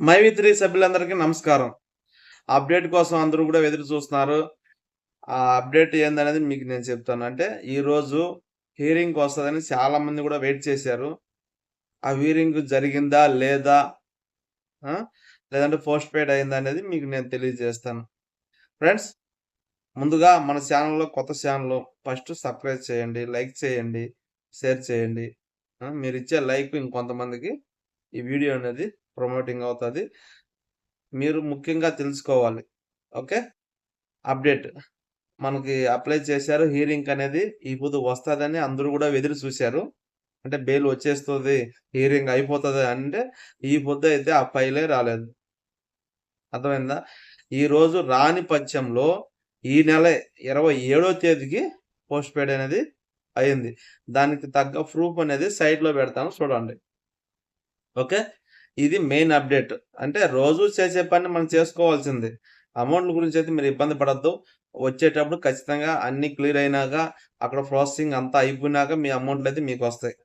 మైవి3 సభ్యులందరికీ నమస్కారం. అప్డేట్ కోసం అందరూ కూడా ఎదురు చూస్తున్నారు. ఆ అప్డేట్ ఏందనేది మీకు నేను చెప్తాను. అంటే ఈరోజు హియరింగ్ వస్తదని చాలామంది కూడా వెయిట్ చేశారు. ఆ హియరింగ్ జరిగిందా? లేదా? ఆ! లేదంటే పోస్ట్‌పోన్ అయిందా అనేది మీకు నేను తెలియజేస్తాను. ఫ్రెండ్స్, ముందుగా మన ఛానెల్‌లో కొత్త ఛానెల్ ఫస్ట్ సబ్స్క్రైబ్ చేయండి, లైక్ చేయండి, షేర్ చేయండి. మీరిచ్చే లైక్ ఇంకొంతమందికి ఈ వీడియో అనేది ప్రమోటింగ్ అవుతది. మీరు ముఖ్యంగా తెలుసుకోవాలి. ఓకే. అప్డేట్. మనకి అప్లై చేశారు. హియరింగ్ అనేది ఈ పొద్దు వస్తదని అందరూ గూడా ఎదురు చూసారు. అంటే బెయిల్ వచ్చేస్తది, హియరింగ్ అయిపోతది అంటే ఈ పొద్దయితే ఆ ఫైలే రాలేదు. అర్థమైందా? ఈరోజు రాని పక్షంలో ఈ నెల 27వ తేదీకి పోస్ట్‌పోన్ అనేది అయింది. దానికి తగ్గ ప్రూఫ్ అనేది సైట్‌లో పెడతాను చూడండి. ఓకే. ఇది మెయిన్ అప్డేట్. అంటే రోజు చేసే పని మనం చేసుకోవాల్సిందే. అమౌంట్‌ల గురించయితే మీరు ఇబ్బంది పడొద్దు. వచ్చేటప్పుడు ఖచ్చితంగా అన్నీ క్లియర్ అయినాక, అక్కడ ప్రాసెసింగ్ అంతా అయిపోయినాక మీ అమౌంట్‌లయితే మీకొస్తాయి.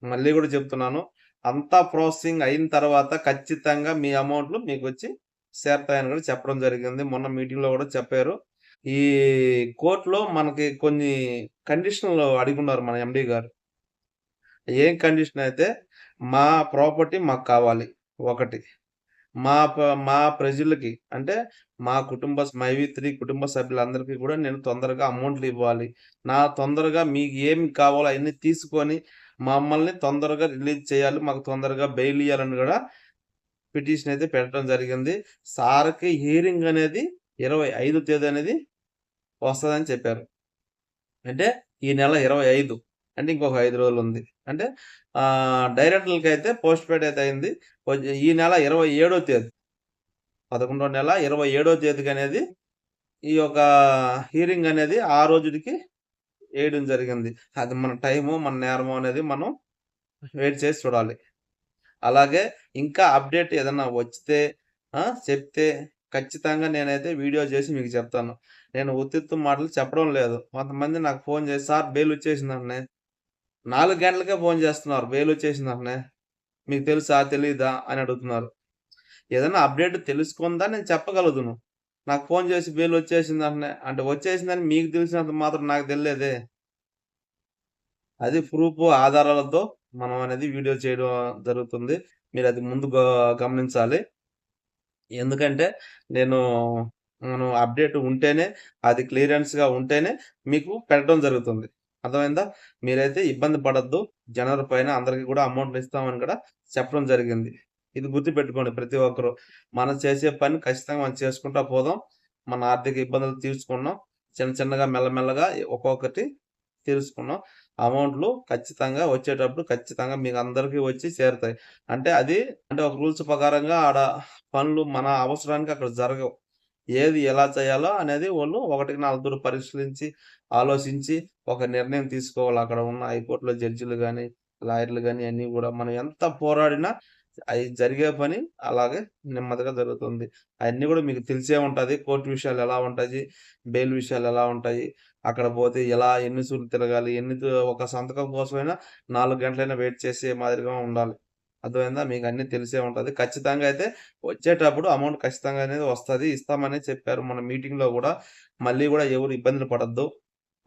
మళ్ళీ గూడా చెప్తున్నాను. అంతా ప్రాసెసింగ్ అయిన తర్వాత ఖచ్చితంగా మీ అమౌంట్‌లు మీకొచ్చి చేరతాయని గూడా చెప్పడం జరిగింది. మొన్న మీటింగ్‌లో గూడా చెప్పారు. ఈ కోర్ట్‌లో మనకి కొన్ని కండిషన్‌లు అడిగున్నారు మన ఎండీ గారు. ఏం కండిషన్ అయితే, మా ప్రాపర్టీ మాకు కావాలి. ఒకటి. మా ప మా ప్రజలకి అంటే మా మైవి3 కుటుంబ సభ్యులందరికీ కూడా నేను తొందరగా అమౌంట్లు ఇవ్వాలి. తొందరగా మీకు ఏమి కావాలో అయన్నీ తీసుకొని మమ్మల్ని తొందరగా రిలీజ్ చేయాలి. మాకు తొందరగా బెయిల్ ఇయ్యాలని గూడా పిటిషన్ అయితే పెట్టడం జరిగింది. సార్‌కి హియరింగ్ అనేది 25 తేదీ అనేది వస్తదని చెప్పారు. అంటే ఈ నెల 25 అంటే ఇంకొక 5 రోజులుంది. అంటే డైరెక్టర్లకైతే పోస్ట్‌పోన్ అయితే అయింది. ఈ నెల 27వ తేదీ 11వ నెల 27వ తేదీకనేది ఈ యొక్క హియరింగ్ అనేది ఆ రోజుటికి ఏయడం జరిగింది. అది మన టైము, మన నేరమో అనేది మనం వెయిట్ చేసి చూడాలి. అలాగే ఇంకా అప్డేట్ ఏదన్నా వచ్చితే చెప్తే ఖచ్చితంగా నేనైతే వీడియో చేసి మీకు చెప్తాను. నేను ఉత్తుత్తి మాటలు చెప్పడం లేదు. కొంతమంది నాకు ఫోను చేసి, "సార్ బెయిలొచ్చేసిందంటనే." 4 గంటలకే ఫోను చేస్తున్నారు. బెయిలొచ్చేసిందంటనే. మీకు తెలుసా? తెలీదా? అని అడుగుతున్నారు. ఏదన్నా అప్డేట్ తెలుసుకుందా నేను చెప్పగలుగుదును. నాకు ఫోను చేసి బెయిలొచ్చేసిందంటనే అంటే వచ్చేసిందని మీకు తెలిసినంత మాత్రం నాకు తెలీలేదే. అది ప్రూఫు, ఆధారాలతో మనం అనేది వీడియో చేయడం జరుగుతుంది. మీరది ముందు గమనించాలి. ఎందుకంటే నేను మనం అప్డేట్ ఉంటేనే, అది క్లియరెన్స్‌గా ఉంటేనే మీకు పెట్టడం జరుగుతుంది. అర్థమైందా? మీరైతే ఇబ్బంది పడొద్దు. జనవరి పైన అందరికి కూడా అమౌంట్లు ఇస్తామని కూడా చెప్పడం జరిగింది. ఇది గుర్తుపెట్టుకోండి ప్రతి ఒక్కరు. మనం చేసే పని ఖచ్చితంగా మనం చేసుకుంటా పోదాం. మన ఆర్థిక ఇబ్బందులు తీర్చుకుందాం. చిన్న చిన్నగా మెల్లమెల్లగా ఒక్కొక్కటి తీర్చుకున్నాం. అమౌంట్‌లు ఖచ్చితంగా వచ్చేటప్పుడు ఖచ్చితంగా మీకందరికి వచ్చి చేరుతాయి. అంటే అది అంటే ఒక రూల్స్ ప్రకారంగా ఆడ పనులు మన అవసరానికి అక్కడ జరగవు. ఏది ఎలా చేయాలో అనేది వాళ్ళు ఒకటికి నలుగురు పరిశీలించి, ఆలోచించి ఒక నిర్ణయం తీసుకోవాలి. అక్కడ ఉన్న హైకోర్ట్‌లో జడ్జిలు గాని, లాయర్‌లు గాని అన్నీ గూడా మనం ఎంత పోరాడినా అయి జరిగే పని అలాగే నెమ్మదిగా జరుగుతుంది. అయన్నీ గూడా మీకు తెలిసే ఉంటది. కోర్ట్ విషయాలు ఎలా ఉంటాయి, బెయిల్ విషయాలు ఎలా ఉంటాయి, అక్కడ పోతే ఎలా ఎన్ని సూర్లు తిరగాలి, ఒక సంతకం కోసమైనా 4 గంటలైనా వెయిట్ చేసే మాదిరిగా ఉండాలి. అర్థమైందా? మీకన్నీ తెలిసే ఉంటది. ఖచ్చితంగా అయితే వచ్చేటప్పుడు అమౌంట్ ఖచ్చితంగా అనేది వస్తది. ఇస్తామనే చెప్పారు మన మీటింగ్‌లో గూడా. మళ్ళీ గూడా ఎవరు ఇబ్బందులు పడొద్దు.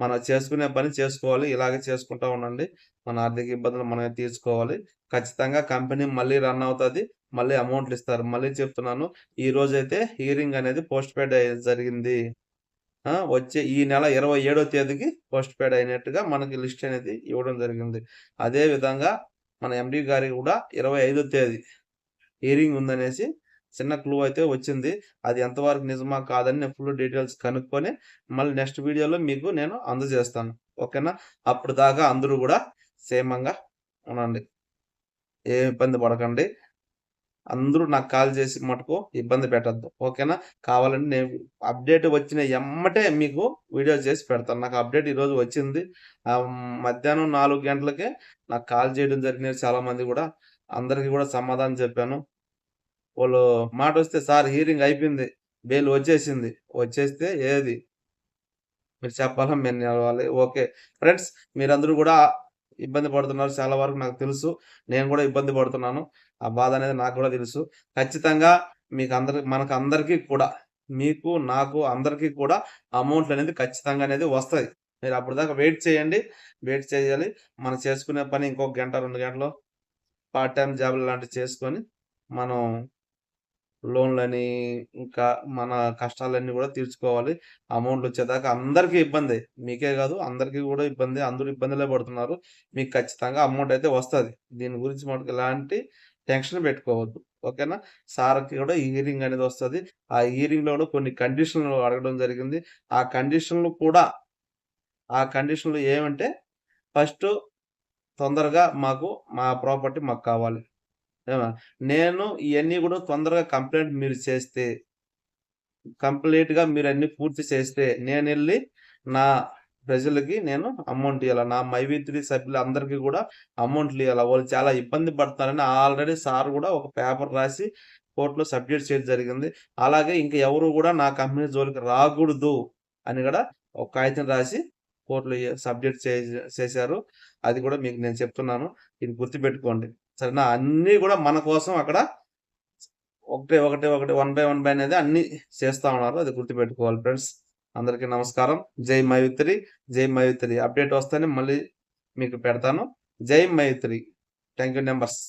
మనం చేసుకునే పని చేసుకోవాలి. ఇలాగే చేసుకుంటా ఉండండి. మన ఆర్థిక ఇబ్బందులు మనమే తీర్చుకోవాలి. ఖచ్చితంగా కంపెనీ మళ్ళీ రన్ అవుతది. మళ్ళీ అమౌంట్‌లిస్తారు. మళ్ళీ చెప్తున్నాను. ఈరోజైతే హియరింగ్ అనేది పోస్ట్‌పోన్ జరిగింది. వచ్చే ఈ నెల 27వ తేదీకి పోస్ట్‌పోన్ అయినట్టుగా మనకి లిస్ట్ అనేది ఇవ్వడం జరిగింది. అదే విధంగా మన ఎండీ గారికి గూడా 25వ తేదీ హియరింగ్ ఉందనేసి చిన్న క్లూ అయితే వచ్చింది. అది ఎంతవరకు నిజమా? కాదని నేను ఫుల్ డీటెయిల్స్ కనుక్కొని మళ్ళీ నెక్స్ట్ వీడియోలో మీకు నేను అందజేస్తాను. ఓకేనా? అప్పటిదాకా అందరూ గూడా క్షేమంగా ఉండండి. ఏ ఇబ్బంది పడకండి. అందరూ నాకు కాల్ చేసి మటుకు ఇబ్బంది పెట్టొద్దు. ఓకేనా? కావాలంటే నేను అప్డేట్ వచ్చిన ఎమ్మటే మీకు వీడియో చేసి పెడతాను. నాకు అప్డేట్ ఈరోజు వచ్చింది. మధ్యాహ్నం 4 గంటలకే నాకు కాల్ చేయడం జరిగినయి చాలామంది గూడా. అందరికి గూడా సమాధానం చెప్పాను. వోళ్ళు మాటొస్తే సార్ హియరింగ్ అయిపోయింది. బెయిల్ వచ్చేసింది. వచ్చేస్తే ఏది? మీరు చెప్పాలా? మేము నిలవాలి. ఓకే. ఫ్రెండ్స్, మీరందరూ గూడా ఇబ్బంది పడుతున్నారు. చాలా వరకు నాకు తెలుసు. నేను కూడా ఇబ్బంది పడుతున్నాను. ఆ బాధ అనేది నాకు కూడా తెలుసు. ఖచ్చితంగా మనకందరికీ కూడా మీకు, నాకు అందరికీ కూడా అమౌంట్‌లనేది ఖచ్చితంగా అనేది వస్తది. మీరు అప్పటిదాకా వెయిట్ చేయండి. వెయిట్ చేయాలి. మనం చేసుకునే పని ఇంకొక గంట, 2 గంటలో పార్ట్ టైమ్ జాబ్‌లు లాంటివి చేసుకొని, మనం లోన్‌లని, ఇంకా మన కష్టాలన్నీ గూడా తీర్చుకోవాలి. అమౌంట్‌లొచ్చేదాకా అందరికీ ఇబ్బందే. మీకే గాదు అందరికీ గూడా ఇబ్బందే. అందరూ ఇబ్బందులే పడుతున్నారు. మీకు ఖచ్చితంగా అమౌంటయితే వస్తది. దీని గురించి మటుకు ఎలాంటి టెన్షన్ పెట్టుకోవద్దు. ఓకేనా? సార్‌కి కూడా ఈ హియరింగ్ అనేది వస్తది. ఆ హియరింగ్‌లో కూడా కొన్ని కండిషన్‌లు అడగడం జరిగింది. ఆ కండిషన్‌లు కూడా ఆ కండిషన్‌లు ఏమంటే ఫస్టు తొందరగా మా ప్రాపర్టీ మాకు కావాలి. ఏమా నేను ఇయన్నీ గూడా తొందరగా కంప్లెయింట్ మీరు చేస్తే, కంప్లీట్‌గా మీరన్నీ పూర్తి చేస్తే, నేనెళ్ళి నా ప్రజలకి నేను అమౌంట్ ఇయ్యాల. నా మైవిత్రి సభ్యులందరికీ గూడా అమౌంట్‌లియ్యాల. వాళ్ళు చాలా ఇబ్బంది పడుతున్నారని ఆల్రెడీ సార్ గూడా ఒక పేపర్ రాసి కోర్ట్‌లో సబ్మిట్ చేయడం జరిగింది. అలాగే ఇంక ఎవరు గూడా నా కంపెనీ జోలికి రాకూడదు అని గూడా ఒక కాగితం రాసి కోర్ట్‌లో సబ్మిట్ చేశారు. అది గూడా మీకు నేను చెప్తున్నాను. ఇది గుర్తుపెట్టుకోండి. సరేనా? అన్నీ గూడా మన కోసం అక్కడ వన్ బై అనేది అన్నీ చేస్తా ఉన్నారు. అది గుర్తుపెట్టుకోవాలి ఫ్రెండ్స్. అందరికీ నమస్కారం. జై మైత్రి, జై మైత్రి. అప్డేట్ వస్తేనే మళ్ళీ మీకు పెడతాను. జై మైత్రి. Thank you numbers.